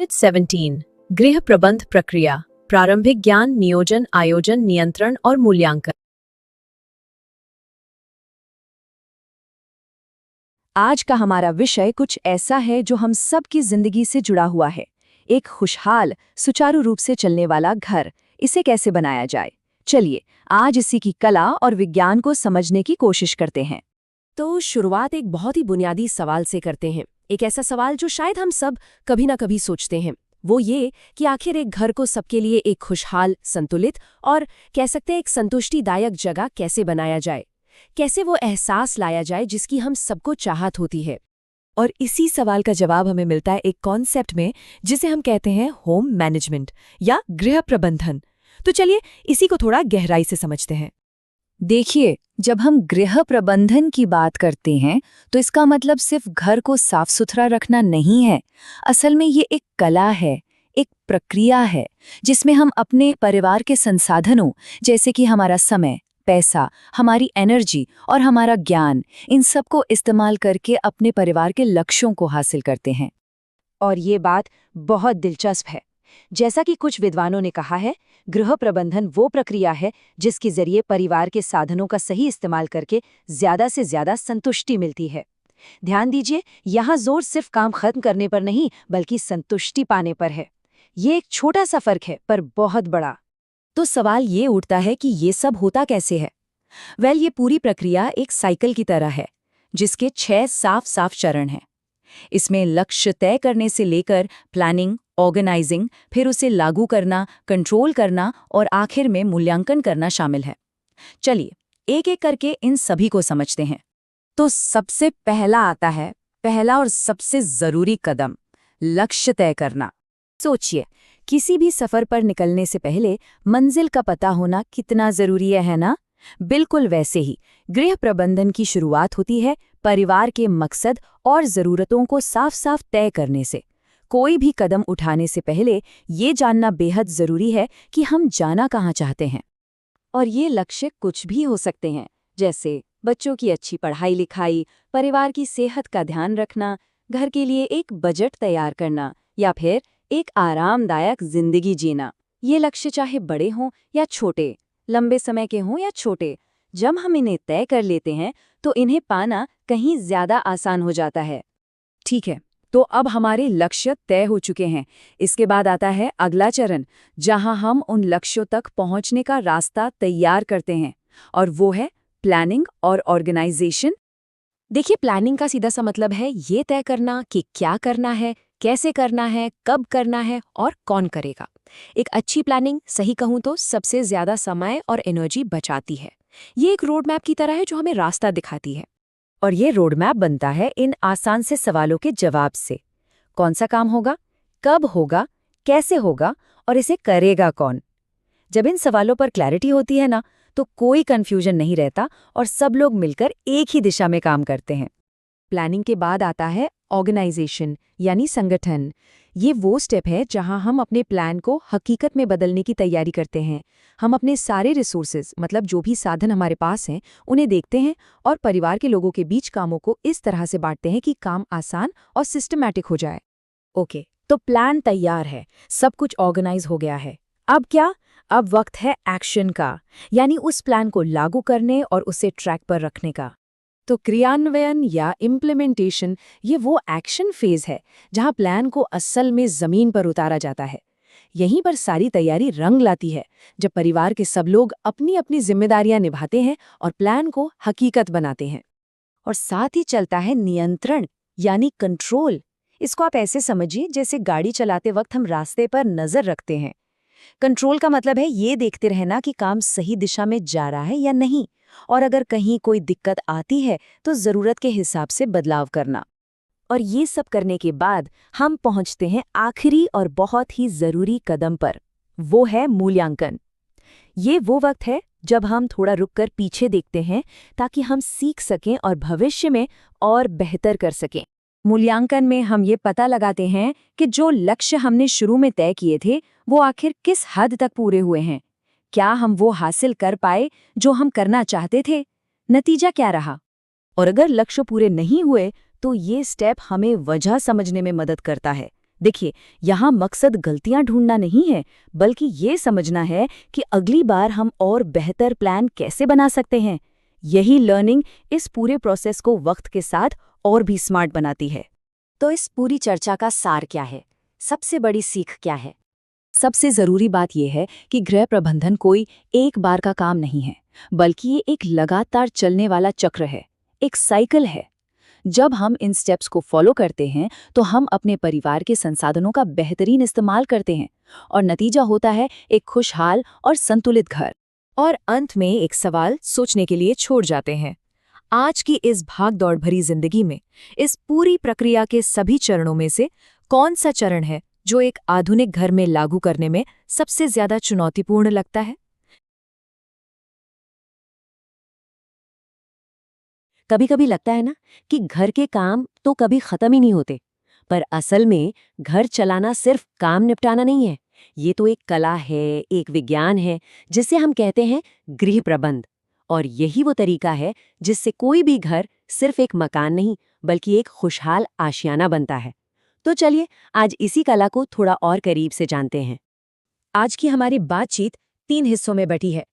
Unit 17 गृह प्रबंध प्रक्रिया प्रारंभिक ज्ञान नियोजन आयोजन नियंत्रण और मूल्यांकन। आज का हमारा विषय कुछ ऐसा है जो हम सब की जिंदगी से जुड़ा हुआ है। एक खुशहाल सुचारू रूप से चलने वाला घर, इसे कैसे बनाया जाए। चलिए आज इसी की कला और विज्ञान को समझने की कोशिश करते हैं। तो शुरुआत एक बहुत ही बुनियादी सवाल से करते हैं। एक ऐसा सवाल जो शायद हम सब कभी ना कभी सोचते हैं, वो ये कि आखिर एक घर को सबके लिए एक खुशहाल, संतुलित और कह सकते हैं एक संतुष्टिदायक जगह कैसे बनाया जाए। कैसे वो एहसास लाया जाए जिसकी हम सबको चाहत होती है। और इसी सवाल का जवाब हमें मिलता है एक कॉन्सेप्ट में जिसे हम कहते हैं होम मैनेजमेंट या गृह प्रबंधन। तो चलिए इसी को थोड़ा गहराई से समझते हैं। देखिए, जब हम गृह प्रबंधन की बात करते हैं तो इसका मतलब सिर्फ घर को साफ सुथरा रखना नहीं है। असल में ये एक कला है, एक प्रक्रिया है जिसमें हम अपने परिवार के संसाधनों जैसे कि हमारा समय, पैसा, हमारी एनर्जी और हमारा ज्ञान, इन सब को इस्तेमाल करके अपने परिवार के लक्ष्यों को हासिल करते हैं। और ये बात बहुत दिलचस्प है। जैसा कि कुछ विद्वानों ने कहा है, गृह प्रबंधन वो प्रक्रिया है जिसके जरिए परिवार के साधनों का सही इस्तेमाल करके ज्यादा से ज्यादा संतुष्टि मिलती है। ध्यान दीजिए, यहाँ जोर सिर्फ काम खत्म करने पर नहीं बल्कि संतुष्टि पाने पर है। ये एक छोटा सा फर्क है पर बहुत बड़ा। तो सवाल ये उठता है कि ये सब होता कैसे है। ये पूरी प्रक्रिया एक साइकिल की तरह है जिसके 6 साफ साफ चरण हैं। इसमें लक्ष्य तय करने से लेकर प्लानिंग, ऑर्गेनाइजिंग, फिर उसे लागू करना, कंट्रोल करना और आखिर में मूल्यांकन करना शामिल है। चलिए एक एक करके इन सभी को समझते हैं। तो सबसे पहला आता है, पहला और सबसे जरूरी कदम, लक्ष्य तय करना। सोचिए, किसी भी सफर पर निकलने से पहले मंजिल का पता होना कितना जरूरी है ना? बिल्कुल वैसे ही गृह प्रबंधन की शुरुआत होती है परिवार के मकसद और जरूरतों को साफ साफ तय करने से। कोई भी कदम उठाने से पहले ये जानना बेहद जरूरी है कि हम जाना कहाँ चाहते हैं। और ये लक्ष्य कुछ भी हो सकते हैं, जैसे बच्चों की अच्छी पढ़ाई लिखाई, परिवार की सेहत का ध्यान रखना, घर के लिए एक बजट तैयार करना या फिर एक आरामदायक जिंदगी जीना। ये लक्ष्य चाहे बड़े हों या छोटे, लंबे समय के हों या छोटे, जब हम इन्हें तय कर लेते हैं तो इन्हें पाना कहीं ज्यादा आसान हो जाता है। ठीक है, तो अब हमारे लक्ष्य तय हो चुके हैं। इसके बाद आता है अगला चरण, जहां हम उन लक्ष्यों तक पहुंचने का रास्ता तैयार करते हैं, और वो है प्लानिंग और ऑर्गेनाइजेशन। देखिए, प्लानिंग का सीधा सा मतलब है ये तय करना कि क्या करना है, कैसे करना है, कब करना है और कौन करेगा। एक अच्छी प्लानिंग, सही कहूँ तो, सबसे ज्यादा समय और एनर्जी बचाती है। ये एक रोड मैप की तरह है जो हमें रास्ता दिखाती है। और ये रोड मैप बनता है इन आसान से सवालों के जवाब से। कौन सा काम होगा, कब होगा, कैसे होगा और इसे करेगा कौन। जब इन सवालों पर क्लैरिटी होती है ना, तो कोई कंफ्यूजन नहीं रहता और सब लोग मिलकर एक ही दिशा में काम करते हैं। प्लानिंग के बाद आता है ऑर्गेनाइजेशन यानी संगठन। ये वो स्टेप है जहां हम अपने प्लान को हकीकत में बदलने की तैयारी करते हैं। हम अपने सारे रिसोर्सेज, मतलब जो भी साधन हमारे पास हैं, उन्हें देखते हैं और परिवार के लोगों के बीच कामों को इस तरह से बांटते हैं कि काम आसान और सिस्टमैटिक हो जाए। ओके, तो प्लान तैयार है, सब कुछ ऑर्गेनाइज हो गया है। अब क्या? अब वक्त है एक्शन का, यानी उस प्लान को लागू करने और उसे ट्रैक पर रखने का। तो क्रियान्वयन या इम्प्लीमेंटेशन, ये वो एक्शन फेज है जहां प्लान को असल में जमीन पर उतारा जाता है। यहीं पर सारी तैयारी रंग लाती है, जब परिवार के सब लोग अपनी अपनी जिम्मेदारियां निभाते हैं और प्लान को हकीकत बनाते हैं। और साथ ही चलता है नियंत्रण यानी कंट्रोल। इसको आप ऐसे समझिए जैसे गाड़ी चलाते वक्त हम रास्ते पर नजर रखते हैं। कंट्रोल का मतलब है ये देखते रहना कि काम सही दिशा में जा रहा है या नहीं, और अगर कहीं कोई दिक्कत आती है तो जरूरत के हिसाब से बदलाव करना। और ये सब करने के बाद हम पहुंचते हैं आखिरी और बहुत ही जरूरी कदम पर, वो है मूल्यांकन। ये वो वक्त है जब हम थोड़ा रुककर पीछे देखते हैं ताकि हम सीख सकें और भविष्य में और बेहतर कर सकें। मूल्यांकन में हम ये पता लगाते हैं कि जो लक्ष्य हमने शुरू में तय किए थे वो आखिर किस हद तक पूरे हुए हैं। क्या हम वो हासिल कर पाए जो हम करना चाहते थे? नतीजा क्या रहा? और अगर लक्ष्य पूरे नहीं हुए तो ये स्टेप हमें वजह समझने में मदद करता है देखिए, यहाँ मकसद गलतियां ढूंढना नहीं है, बल्कि ये समझना है कि अगली बार हम और बेहतर प्लान कैसे बना सकते हैं। यही लर्निंग इस पूरे प्रोसेस को वक्त के साथ और भी स्मार्ट बनाती है। तो इस पूरी चर्चा का सार क्या है? सबसे बड़ी सीख क्या है? सबसे जरूरी बात यह है कि गृह प्रबंधन कोई एक बार का काम नहीं है, बल्कि ये एक लगातार चलने वाला चक्र है, एक साइकिल है। जब हम इन स्टेप्स को फॉलो करते हैं तो हम अपने परिवार के संसाधनों का बेहतरीन इस्तेमाल करते हैं और नतीजा होता है एक खुशहाल और संतुलित घर। और अंत में एक सवाल सोचने के लिए छोड़ जाते हैं। आज की इस भाग-दौड़ भरी जिंदगी में इस पूरी प्रक्रिया के सभी चरणों में से कौन सा चरण है जो एक आधुनिक घर में लागू करने में सबसे ज्यादा चुनौतीपूर्ण लगता है? कभी-कभी लगता है ना कि घर के काम तो कभी खत्म ही नहीं होते, पर असल में घर चलाना सिर्फ काम निपटाना नहीं है। ये तो एक कला है, एक विज्ञान है, जिसे हम कहते हैं गृह प्रबंध। और यही वो तरीका है जिससे कोई भी घर सिर्फ एक मकान नहीं, बल्कि एक खुशहाल आशियाना बनता है। तो चलिए आज इसी कला को थोड़ा और करीब से जानते हैं। आज की हमारी बातचीत 3 हिस्सों में बटी है।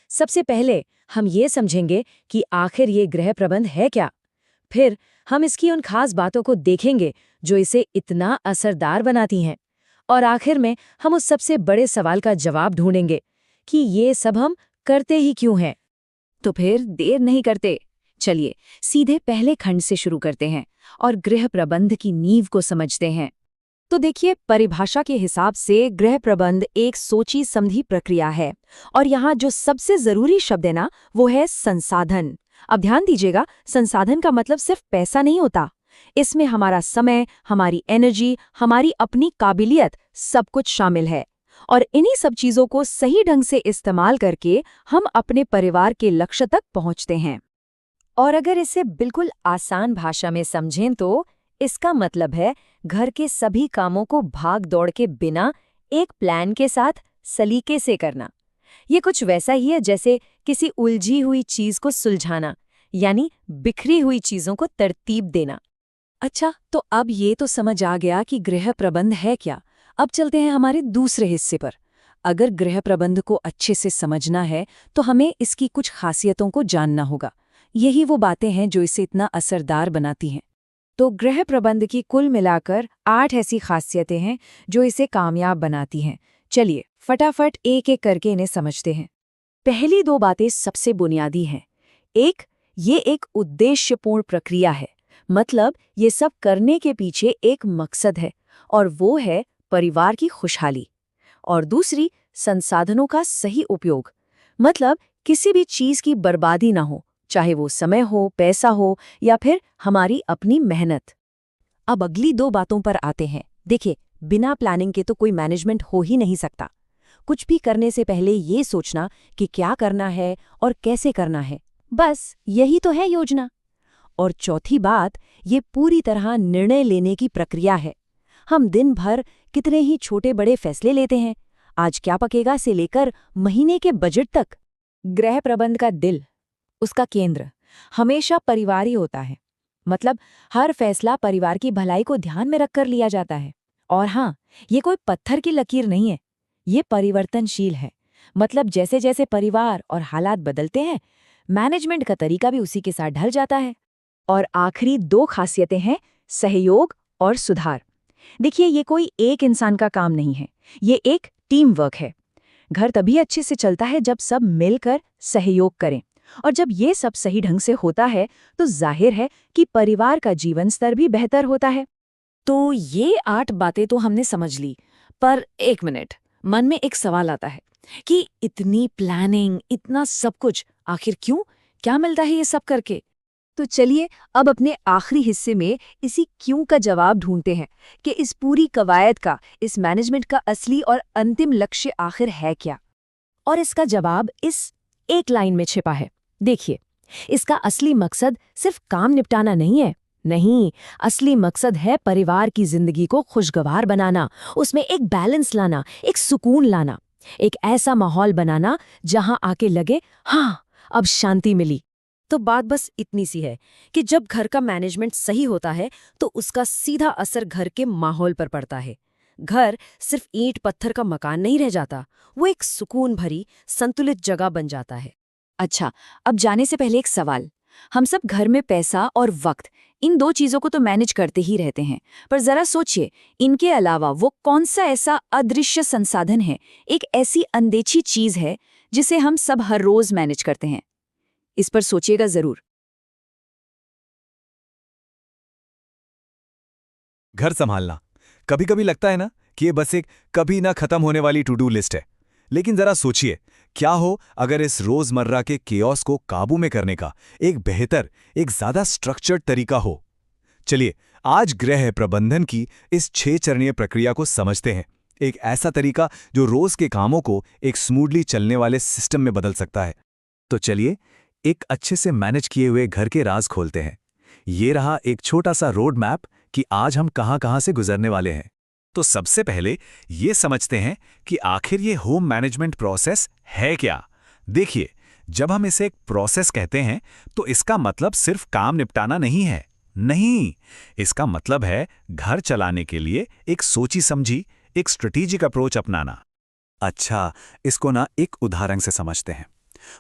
सबसे पहले हम ये समझेंगे कि आखिर ये गृह प्रबंध है क्या। फिर हम इसकी उन खास बातों को देखेंगे जो इसे इतना असरदार बनाती हैं। और आखिर में हम उस सबसे बड़े सवाल का जवाब ढूंढेंगे कि ये सब हम करते ही क्यों हैं। तो फिर देर नहीं करते, चलिए सीधे पहले खंड से शुरू करते हैं और गृह प्रबंध की नींव को समझते हैं। तो देखिए, परिभाषा के हिसाब से गृह प्रबंध एक सोची समझी प्रक्रिया है और यहाँ जो सबसे जरूरी शब्द है ना, वो है संसाधन। अब ध्यान दीजिएगा, संसाधन का मतलब सिर्फ पैसा नहीं होता। इसमें हमारा समय, हमारी एनर्जी, हमारी अपनी काबिलियत सब कुछ शामिल है। और इन्हीं सब चीजों को सही ढंग से इस्तेमाल करके हम अपने परिवार के लक्ष्य तक पहुंचते हैं। और अगर इसे बिल्कुल आसान भाषा में समझें तो इसका मतलब है घर के सभी कामों को भाग दौड़ के बिना एक प्लान के साथ सलीके से करना। ये कुछ वैसा ही है जैसे किसी उलझी हुई चीज को सुलझाना, यानी बिखरी हुई चीजों को तरतीब देना। अच्छा, तो अब ये तो समझ आ गया कि गृह प्रबंध है क्या। अब चलते हैं हमारे दूसरे हिस्से पर। अगर गृह प्रबंध को अच्छे से समझना है तो हमें इसकी कुछ खासियतों को जानना होगा। यही वो बातें हैं जो इसे इतना असरदार बनाती हैं। तो गृह प्रबंध की कुल मिलाकर 8 ऐसी खासियतें हैं जो इसे कामयाब बनाती हैं। चलिए फटाफट एक एक करके इन्हें समझते हैं। पहली 2 बातें सबसे बुनियादी हैं। एक, ये एक उद्देश्यपूर्ण प्रक्रिया है, मतलब ये सब करने के पीछे एक मकसद है और वो है परिवार की खुशहाली। और दूसरी, संसाधनों का सही उपयोग, मतलब किसी भी चीज की बर्बादी ना हो, चाहे वो समय हो, पैसा हो या फिर हमारी अपनी मेहनत। अब अगली 2 बातों पर आते हैं। देखिए, बिना प्लानिंग के तो कोई मैनेजमेंट हो ही नहीं सकता। कुछ भी करने से पहले ये सोचना कि क्या करना है और कैसे करना है, बस यही तो है योजना। और चौथी बात, ये पूरी तरह निर्णय लेने की प्रक्रिया है। हम दिन भर कितने ही छोटे बड़े फैसले लेते हैं, आज क्या पकेगा से लेकर महीने के बजट तक। गृह प्रबंध का दिल, उसका केंद्र हमेशा परिवार ही होता है। मतलब हर फैसला परिवार की भलाई को ध्यान में रखकर लिया जाता है। और हाँ, ये कोई पत्थर की लकीर नहीं है, ये परिवर्तनशील है। मतलब जैसे जैसे परिवार और हालात बदलते हैं, मैनेजमेंट का तरीका भी उसी के साथ ढल जाता है। और आखिरी 2 खासियतें हैं, सहयोग और सुधार। देखिए, ये कोई एक इंसान का काम नहीं है, ये एक टीम वर्क है। घर तभी अच्छे से चलता है जब सब मिलकर सहयोग करें, और जब ये सब सही ढंग से होता है तो जाहिर है कि परिवार का जीवन स्तर भी बेहतर होता है। तो ये 8 बातें तो हमने समझ ली, पर एक मिनट, मन में एक सवाल आता है कि इतनी प्लानिंग, इतना सब कुछ, आखिर क्यों? क्या मिलता है ये सब करके? तो चलिए अब अपने आखिरी हिस्से में इसी क्यों का जवाब ढूंढते हैं कि इस पूरी कवायद का, इस मैनेजमेंट का असली और अंतिम लक्ष्य आखिर है क्या। और इसका जवाब इस एक लाइन में छिपा है। देखिए, इसका असली मकसद सिर्फ काम निपटाना नहीं है। नहीं, असली मकसद है परिवार की जिंदगी को खुशगवार बनाना, उसमें एक बैलेंस लाना, एक सुकून लाना, एक ऐसा माहौल बनाना जहां आके लगे हाँ, अब शांति मिली। तो बात बस इतनी सी है कि जब घर का मैनेजमेंट सही होता है तो उसका सीधा असर घर के माहौल पर पड़ता है। घर सिर्फ ईंट पत्थर का मकान नहीं रह जाता, वो एक सुकून भरी संतुलित जगह बन जाता है। अच्छा, अब जाने से पहले एक सवाल। हम सब घर में पैसा और वक्त, इन दो चीजों को तो मैनेज करते ही रहते हैं, पर जरा सोचिए, इनके अलावा वो कौन सा ऐसा अदृश्य संसाधन है, एक ऐसी अनदेखी चीज है जिसे हम सब हर रोज मैनेज करते हैं? इस पर सोचिएगा जरूर। घर संभालना कभी कभी लगता है ना कि ये बस एक कभी ना खत्म होने वाली टू डू लिस्ट है। लेकिन जरा सोचिए, क्या हो अगर इस रोजमर्रा के केओस को काबू में करने का एक बेहतर, एक ज्यादा स्ट्रक्चर्ड तरीका हो। चलिए आज गृह प्रबंधन की इस 6 चरणीय प्रक्रिया को समझते हैं। एक ऐसा तरीका जो रोज के कामों को एक स्मूथली चलने वाले सिस्टम में बदल सकता है। तो चलिए एक अच्छे से मैनेज किए हुए घर के राज खोलते हैं। ये रहा एक छोटा सा रोड मैप कि आज हम कहां से गुजरने वाले हैं। तो सबसे पहले ये समझते हैं कि आखिर ये होम मैनेजमेंट प्रोसेस है क्या। देखिए, जब हम इसे एक प्रोसेस कहते हैं तो इसका मतलब सिर्फ काम निपटाना नहीं है। नहीं, इसका मतलब है घर चलाने के लिए एक सोची समझी, एक स्ट्रेटेजिक अप्रोच अपनाना। अच्छा, इसको ना एक उदाहरण से समझते हैं।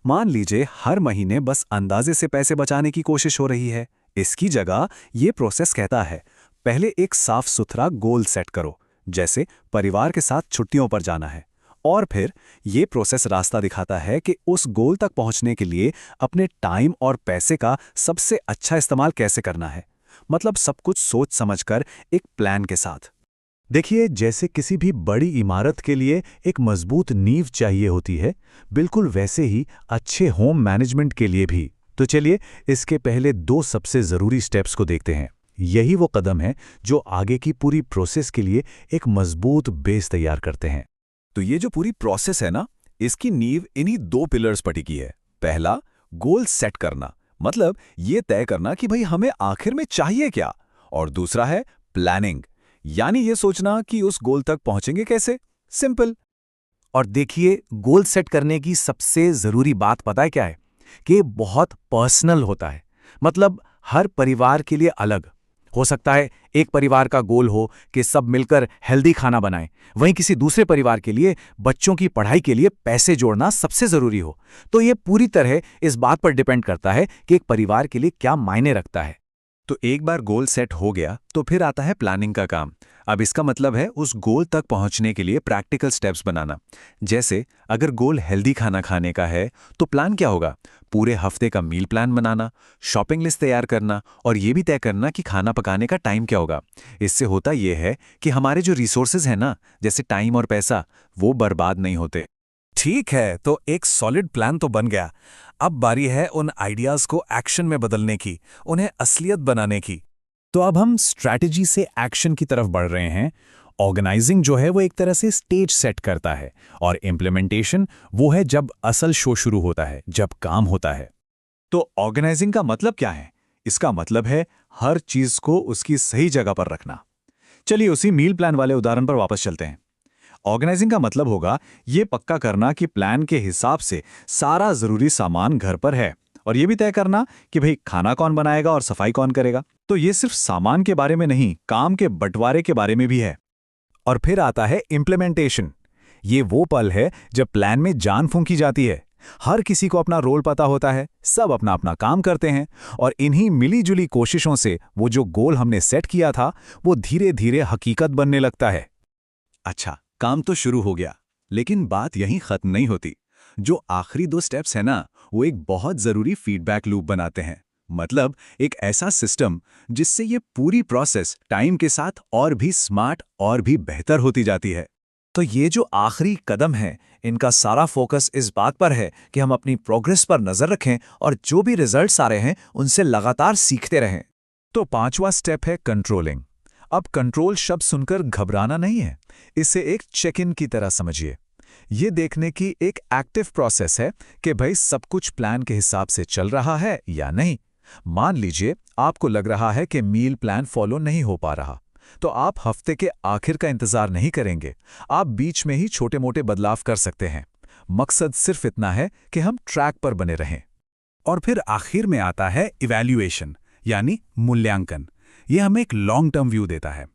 मान लीजिए हर महीने बस अंदाजे से पैसे बचाने की कोशिश हो रही है। इसकी जगह ये प्रोसेस कहता है, पहले एक साफ सुथरा गोल सेट करो, जैसे परिवार के साथ छुट्टियों पर जाना है। और फिर ये प्रोसेस रास्ता दिखाता है कि उस गोल तक पहुंचने के लिए अपने टाइम और पैसे का सबसे अच्छा इस्तेमाल कैसे करना है। मतलब सब कुछ सोच समझकर एक प्लान के साथ। देखिए, जैसे किसी भी बड़ी इमारत के लिए एक मजबूत नींव चाहिए होती है, बिल्कुल वैसे ही अच्छे होम मैनेजमेंट के लिए भी। तो चलिए इसके पहले 2 सबसे ज़रूरी स्टेप्स को देखते हैं। यही वो कदम है जो आगे की पूरी प्रोसेस के लिए एक मजबूत बेस तैयार करते हैं। तो ये जो पूरी प्रोसेस है ना, इसकी नींव इन्हीं 2 पिलर्स पर टिकी है। पहला, गोल सेट करना, मतलब ये तय करना कि भाई हमें आखिर में चाहिए क्या। और दूसरा है प्लानिंग, यानी ये सोचना कि उस गोल तक पहुंचेंगे कैसे। सिंपल। और देखिए, गोल सेट करने की सबसे जरूरी बात पता है क्या है? कि बहुत पर्सनल होता है। मतलब हर परिवार के लिए अलग हो सकता है। एक परिवार का गोल हो कि सब मिलकर हेल्दी खाना बनाएं, वहीं किसी दूसरे परिवार के लिए बच्चों की पढ़ाई के लिए पैसे जोड़ना सबसे जरूरी हो। तो ये पूरी तरह इस बात पर डिपेंड करता है कि एक परिवार के लिए क्या मायने रखता है। तो एक बार गोल सेट हो गया तो फिर आता है प्लानिंग का काम। अब इसका मतलब है उस गोल तक पहुंचने के लिए प्रैक्टिकल स्टेप्स बनाना। जैसे अगर गोल हेल्दी खाना खाने का है तो प्लान क्या होगा? पूरे हफ्ते का मील प्लान बनाना, शॉपिंग लिस्ट तैयार करना और ये भी तय करना कि खाना पकाने का टाइम क्या होगा। इससे होता यह है कि हमारे जो रिसोर्सेज हैं ना, जैसे टाइम और पैसा, वो बर्बाद नहीं होते। ठीक है, तो एक सॉलिड प्लान तो बन गया। अब बारी है उन आइडियाज को एक्शन में बदलने की, उन्हें असलियत बनाने की। तो अब हम स्ट्रैटेजी से एक्शन की तरफ बढ़ रहे हैं। ऑर्गेनाइजिंग जो है वो एक तरह से स्टेज सेट करता है, और इम्प्लीमेंटेशन वो है जब असल शो शुरू होता है, जब काम होता है। तो ऑर्गेनाइजिंग का मतलब क्या है? इसका मतलब है हर चीज को उसकी सही जगह पर रखना। चलिए उसी मील प्लान वाले उदाहरण पर वापस चलते हैं। ऑर्गेनाइजिंग का मतलब होगा ये पक्का करना कि प्लान के हिसाब से सारा जरूरी सामान घर पर है, और ये भी तय करना कि भाई खाना कौन बनाएगा और सफाई कौन करेगा। तो ये सिर्फ सामान के बारे में नहीं, काम के बंटवारे के बारे में भी है। और फिर आता है इम्प्लीमेंटेशन। ये वो पल है जब प्लान में जान फूंकी जाती है। हर किसी को अपना रोल पता होता है, सब अपना अपना काम करते हैं, और इन्हीं मिलीजुली कोशिशों से वो जो गोल हमने सेट किया था वो धीरे धीरे हकीकत बनने लगता है। अच्छा, काम तो शुरू हो गया, लेकिन बात यहीं खत्म नहीं होती। जो आखिरी 2 स्टेप्स है ना, वो एक बहुत जरूरी फीडबैक लूप बनाते हैं। मतलब एक ऐसा सिस्टम जिससे ये पूरी प्रोसेस टाइम के साथ और भी स्मार्ट और भी बेहतर होती जाती है। तो ये जो आखिरी कदम है, इनका सारा फोकस इस बात पर है कि हम अपनी प्रोग्रेस पर नजर रखें और जो भी रिजल्ट्स आ रहे हैं उनसे लगातार सीखते रहें। तो 5वां स्टेप है कंट्रोलिंग। अब कंट्रोल शब्द सुनकर घबराना नहीं है, इसे एक चेक इन की तरह समझिए। ये देखने की एक एक्टिव प्रोसेस है कि भाई सब कुछ प्लान के हिसाब से चल रहा है या नहीं। मान लीजिए आपको लग रहा है कि मील प्लान फॉलो नहीं हो पा रहा, तो आप हफ्ते के आखिर का इंतजार नहीं करेंगे, आप बीच में ही छोटे मोटे बदलाव कर सकते हैं। मकसद सिर्फ इतना है कि हम ट्रैक पर बने रहें। और फिर आखिर में आता है इवैल्यूएशन, यानी मूल्यांकन। ये हमें एक लॉन्ग टर्म व्यू देता है।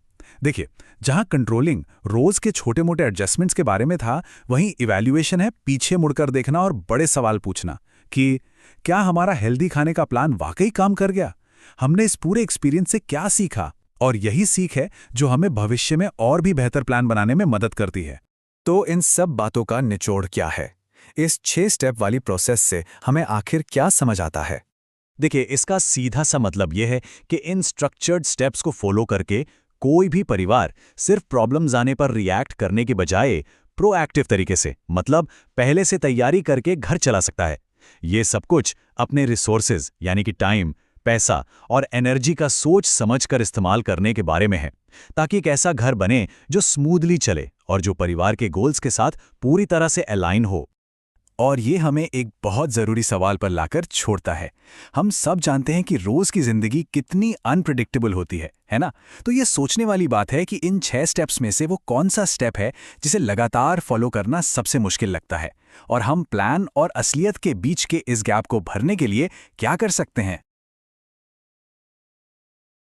देखिए, जहां कंट्रोलिंग रोज के छोटे मोटे एडजस्टमेंट्स के बारे में था, वहीं इवैल्यूएशन है पीछे मुड़कर देखना और बड़े सवाल पूछना कि क्या हमारा हेल्दी खाने का प्लान वाकई काम कर गया? हमने इस पूरे एक्सपीरियंस से क्या सीखा? और यही सीख है जो हमें भविष्य में और भी बेहतर प्लान बनाने में मदद करती है। तो इन सब बातों का निचोड़ क्या है? इस 6 स्टेप वाली प्रोसेस से हमें आखिर क्या समझ आता है? देखिए, इसका सीधा सा मतलब यह है कि इन स्ट्रक्चर्ड स्टेप्स को फॉलो करके कोई भी परिवार सिर्फ प्रॉब्लम्स आने पर रिएक्ट करने के बजाय प्रोएक्टिव तरीके से, मतलब पहले से तैयारी करके घर चला सकता है। ये सब कुछ अपने रिसोर्सेज यानी कि टाइम, पैसा और एनर्जी का सोच समझकर इस्तेमाल करने के बारे में है, ताकि एक ऐसा घर बने जो स्मूथली चले और जो परिवार के गोल्स के साथ पूरी तरह से अलाइन हो। और ये हमें एक बहुत ज़रूरी सवाल पर लाकर छोड़ता है। हम सब जानते हैं कि रोज़ की ज़िंदगी कितनी अनप्रेडिक्टेबल होती है ना? तो ये सोचने वाली बात है कि इन 6 स्टेप्स में से वो कौन सा स्टेप है जिसे लगातार फॉलो करना सबसे मुश्किल लगता है, और हम प्लान और असलियत के बीच के इस गैप को भरने के लिए क्या कर सकते हैं।